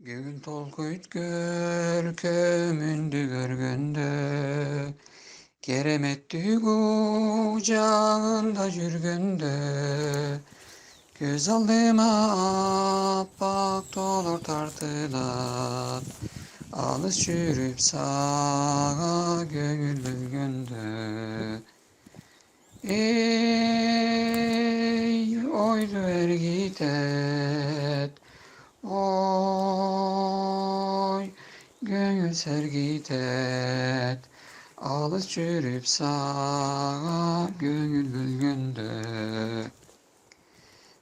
Göğün tolkuyt görkemündü görgünde, Keremetti kucağında jürgünde, Göz aldıma appak dolur tartılar, Alız çürüp sağa gönül bülgünde. Ey oydu ergitet, oy gönül sergitet, alız çürüp sağa gönül bülgünde.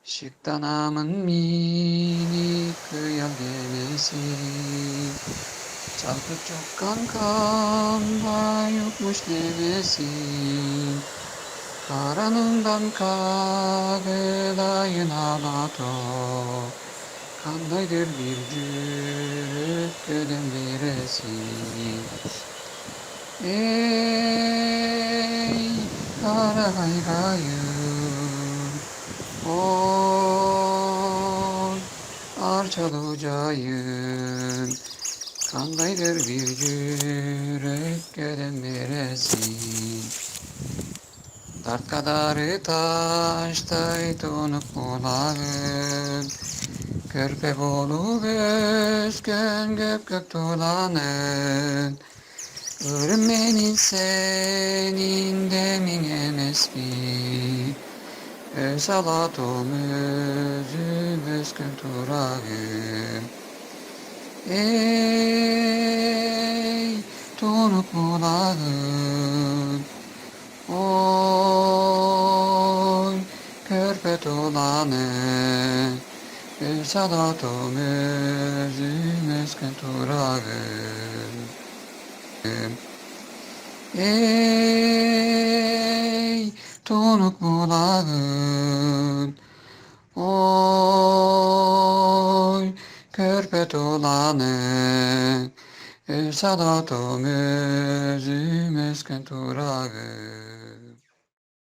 Şıktanamın minik kıyal gemisi, çarpıp çokkan kanda yokmuş demesin. Karanından kağılayın ağlato, kandaydır bir cürük ödem veresin. Ey kara kaygayım, oy arçalıcayım, kandaydır bir cürük ödem veresin. Dert kadarı taştay donuk kulağın, Körpe bolu gözgön gök dolanın, Örmenin senin demin emesbi, Öz alatom özüm özgün turağım. Ey donuk kulağın, oy körpe dolanı, Salatım özüm özgün turağım. Ey tonuk bulağın, oy körpe dolanı, Salatım özüm özgün turağım.